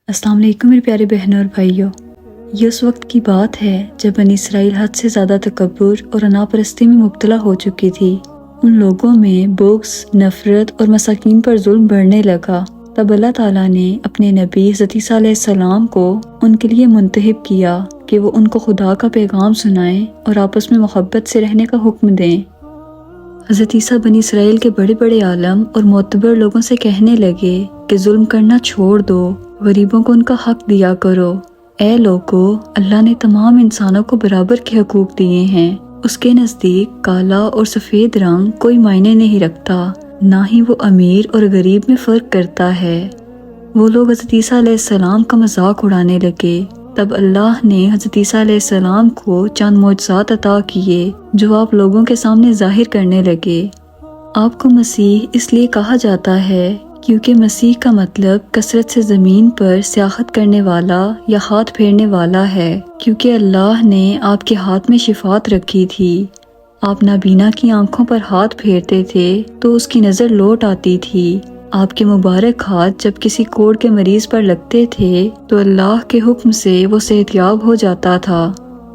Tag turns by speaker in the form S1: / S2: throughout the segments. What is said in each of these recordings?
S1: السلام علیکم میرے پیارے بہنوں اور بھائیوں۔ یہ اس وقت کی بات ہے جب بنی اسرائیل حد سے زیادہ تکبر اور انا پرستی میں مبتلا ہو چکی تھی۔ ان لوگوں میں بغض، نفرت اور مساکین پر ظلم بڑھنے لگا۔ تب اللہ تعالیٰ نے اپنے نبی حضرت عیسیٰ علیہ السلام کو ان کے لیے منتخب کیا کہ وہ ان کو خدا کا پیغام سنائیں اور آپس میں محبت سے رہنے کا حکم دیں۔ حضرت عیسیٰ بنی اسرائیل کے بڑے بڑے عالم اور معتبر لوگوں سے کہنے لگے کہ ظلم کرنا چھوڑ دو، غریبوں کو ان کا حق دیا کرو۔ اے لوگو، اللہ نے تمام انسانوں کو برابر کے حقوق دیے ہیں۔ اس کے نزدیک کالا اور سفید رنگ کوئی معنی نہیں رکھتا، نہ ہی وہ امیر اور غریب میں فرق کرتا ہے۔ وہ لوگ حضرت عیسیٰ علیہ السلام کا مذاق اڑانے لگے۔ تب اللہ نے حضرت عیسیٰ علیہ السلام کو چند معجزات عطا کیے جو آپ لوگوں کے سامنے ظاہر کرنے لگے۔ آپ کو مسیح اس لیے کہا جاتا ہے کیونکہ مسیح کا مطلب کثرت سے زمین پر سیاحت کرنے والا یا ہاتھ پھیرنے والا ہے، کیونکہ اللہ نے آپ کے ہاتھ میں شفاعت رکھی تھی۔ آپ نابینا کی آنکھوں پر ہاتھ پھیرتے تھے تو اس کی نظر لوٹ آتی تھی۔ آپ کے مبارک ہاتھ جب کسی کوڑ کے مریض پر لگتے تھے تو اللہ کے حکم سے وہ صحت یاب ہو جاتا تھا۔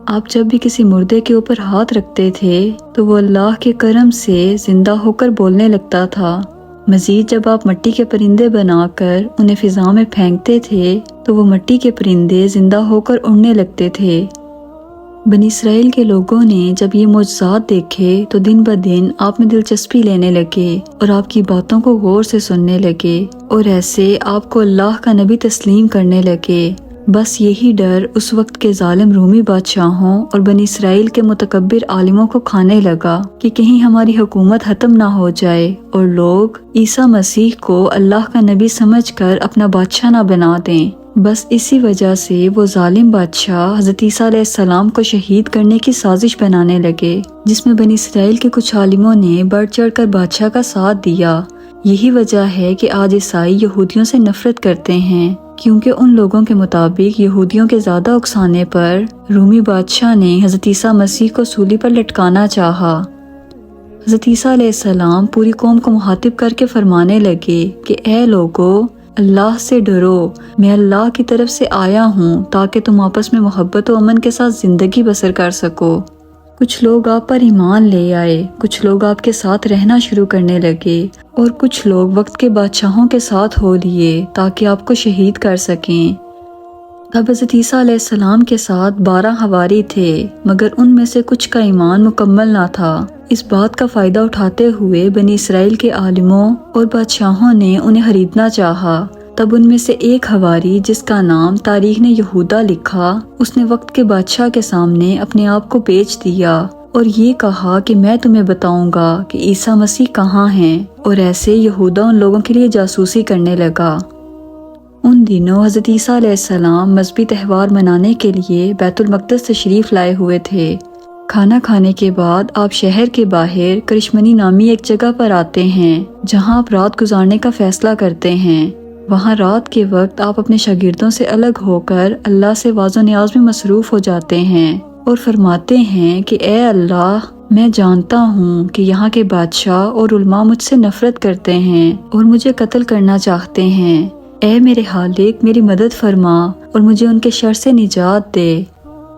S1: آپ جب بھی کسی مردے کے اوپر ہاتھ رکھتے تھے تو وہ اللہ کے کرم سے زندہ ہو کر بولنے لگتا تھا۔ مزید جب آپ مٹی کے پرندے بنا کر انہیں فضا میں پھینکتے تھے تو وہ مٹی کے پرندے زندہ ہو کر اڑنے لگتے تھے۔ بنی اسرائیل کے لوگوں نے جب یہ معجزات دیکھے تو دن بدن آپ میں دلچسپی لینے لگے اور آپ کی باتوں کو غور سے سننے لگے، اور ایسے آپ کو اللہ کا نبی تسلیم کرنے لگے۔ بس یہی ڈر اس وقت کے ظالم رومی بادشاہوں اور بنی اسرائیل کے متکبر عالموں کو کھانے لگا کہ کہیں ہماری حکومت ختم نہ ہو جائے اور لوگ عیسیٰ مسیح کو اللہ کا نبی سمجھ کر اپنا بادشاہ نہ بنا دیں۔ بس اسی وجہ سے وہ ظالم بادشاہ حضرت عیسیٰ علیہ السلام کو شہید کرنے کی سازش بنانے لگے، جس میں بنی اسرائیل کے کچھ عالموں نے بڑھ چڑھ کر بادشاہ کا ساتھ دیا۔ یہی وجہ ہے کہ آج عیسائی یہودیوں سے نفرت کرتے ہیں، کیونکہ ان لوگوں کے مطابق یہودیوں کے زیادہ اکسانے پر رومی بادشاہ نے حضرت عیسیٰ مسیح کو سولی پر لٹکانا چاہا۔ حضرت عیسیٰ علیہ السلام پوری قوم کو مخاطب کر کے فرمانے لگے کہ اے لوگو، اللہ سے ڈرو، میں اللہ کی طرف سے آیا ہوں تاکہ تم آپس میں محبت و امن کے ساتھ زندگی بسر کر سکو۔ کچھ لوگ آپ پر ایمان لے آئے، کچھ لوگ آپ کے ساتھ رہنا شروع کرنے لگے، اور کچھ لوگ وقت کے بادشاہوں کے ساتھ ہو لیے تاکہ آپ کو شہید کر سکیں۔ تب حضرت عیسیٰ علیہ السلام کے ساتھ 12 حواری تھے، مگر ان میں سے کچھ کا ایمان مکمل نہ تھا۔ اس بات کا فائدہ اٹھاتے ہوئے بنی اسرائیل کے عالموں اور بادشاہوں نے انہیں خریدنا چاہا۔ تب ان میں سے ایک حواری جس کا نام تاریخ نے یہودا لکھا، اس نے وقت کے بادشاہ کے سامنے اپنے آپ کو بیچ دیا اور یہ کہا کہ میں تمہیں بتاؤں گا کہ عیسیٰ مسیح کہاں ہیں، اور ایسے یہودا ان لوگوں کے لیے جاسوسی کرنے لگا۔ ان دنوں حضرت عیسیٰ علیہ السلام مذہبی تہوار منانے کے لیے بیت المقدس تشریف لائے ہوئے تھے۔ کھانا کھانے کے بعد آپ شہر کے باہر کرشمنی نامی ایک جگہ پر آتے ہیں جہاں آپ رات گزارنے کا فیصلہ کرتے ہیں۔ وہاں رات کے وقت آپ اپنے شاگردوں سے الگ ہو کر اللہ سے واز و نیاز میں مصروف ہو جاتے ہیں اور فرماتے ہیں کہ اے اللہ، میں جانتا ہوں کہ یہاں کے بادشاہ اور علماء مجھ سے نفرت کرتے ہیں اور مجھے قتل کرنا چاہتے ہیں۔ اے میرے خالق، میری مدد فرما اور مجھے ان کے شر سے نجات دے۔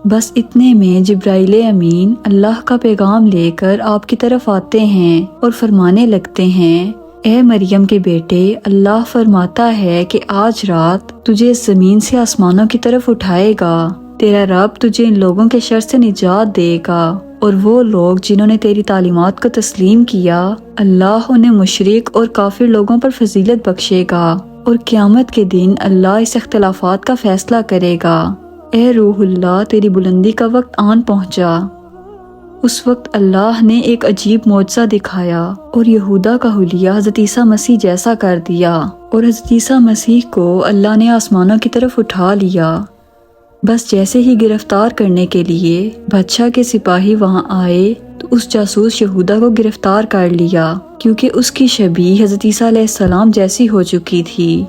S1: بس اتنے میں جبرائیل امین اللہ کا پیغام لے کر آپ کی طرف آتے ہیں اور فرمانے لگتے ہیں، اے مریم کے بیٹے، اللہ فرماتا ہے کہ آج رات تجھے اس زمین سے آسمانوں کی طرف اٹھائے گا۔ تیرا رب تجھے ان لوگوں کے شر سے نجات دے گا، اور وہ لوگ جنہوں نے تیری تعلیمات کو تسلیم کیا، اللہ انہیں مشرک اور کافر لوگوں پر فضیلت بخشے گا، اور قیامت کے دن اللہ اس اختلافات کا فیصلہ کرے گا۔ اے روح اللہ، تیری بلندی کا وقت آن پہنچا۔ اس وقت اللہ نے ایک عجیب معجزہ دکھایا اور یہودا کا حلیہ حضرت عیسیٰ مسیح جیسا کر دیا، اور حضرت عیسیٰ مسیح کو اللہ نے آسمانوں کی طرف اٹھا لیا۔ بس جیسے ہی گرفتار کرنے کے لیے بادشاہ کے سپاہی وہاں آئے تو اس جاسوس یہودا کو گرفتار کر لیا، کیونکہ اس کی شبیہ حضرت عیسیٰ علیہ السلام جیسی ہو چکی تھی۔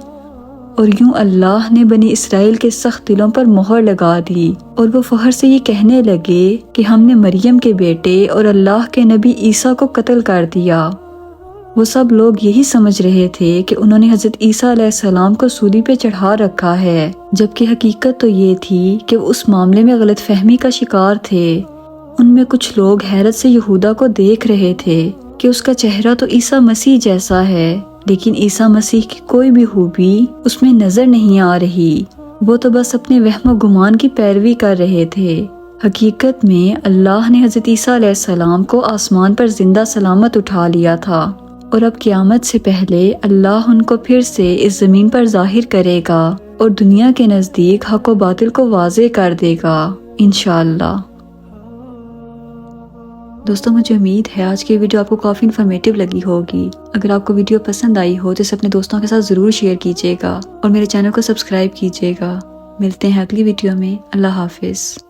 S1: اور یوں اللہ نے بنی اسرائیل کے سخت دلوں پر مہر لگا دی، اور وہ فخر سے یہ کہنے لگے کہ ہم نے مریم کے بیٹے اور اللہ کے نبی عیسیٰ کو قتل کر دیا۔ وہ سب لوگ یہی سمجھ رہے تھے کہ انہوں نے حضرت عیسیٰ علیہ السلام کو سولی پہ چڑھا رکھا ہے، جبکہ حقیقت تو یہ تھی کہ وہ اس معاملے میں غلط فہمی کا شکار تھے۔ ان میں کچھ لوگ حیرت سے یہودا کو دیکھ رہے تھے کہ اس کا چہرہ تو عیسیٰ مسیح جیسا ہے، لیکن عیسیٰ مسیح کی کوئی بھی خوبی اس میں نظر نہیں آ رہی۔ وہ تو بس اپنے وہم و گمان کی پیروی کر رہے تھے۔ حقیقت میں اللہ نے حضرت عیسیٰ علیہ السلام کو آسمان پر زندہ سلامت اٹھا لیا تھا، اور اب قیامت سے پہلے اللہ ان کو پھر سے اس زمین پر ظاہر کرے گا اور دنیا کے نزدیک حق و باطل کو واضح کر دے گا انشاءاللہ۔ دوستوں مجھے امید ہے آج کی ویڈیو آپ کو کافی انفارمیٹیو لگی ہوگی۔ اگر آپ کو ویڈیو پسند آئی ہو تو اسے اپنے دوستوں کے ساتھ ضرور شیئر کیجیے گا اور میرے چینل کو سبسکرائب کیجیے گا۔ ملتے ہیں اگلی ویڈیو میں۔ اللہ حافظ۔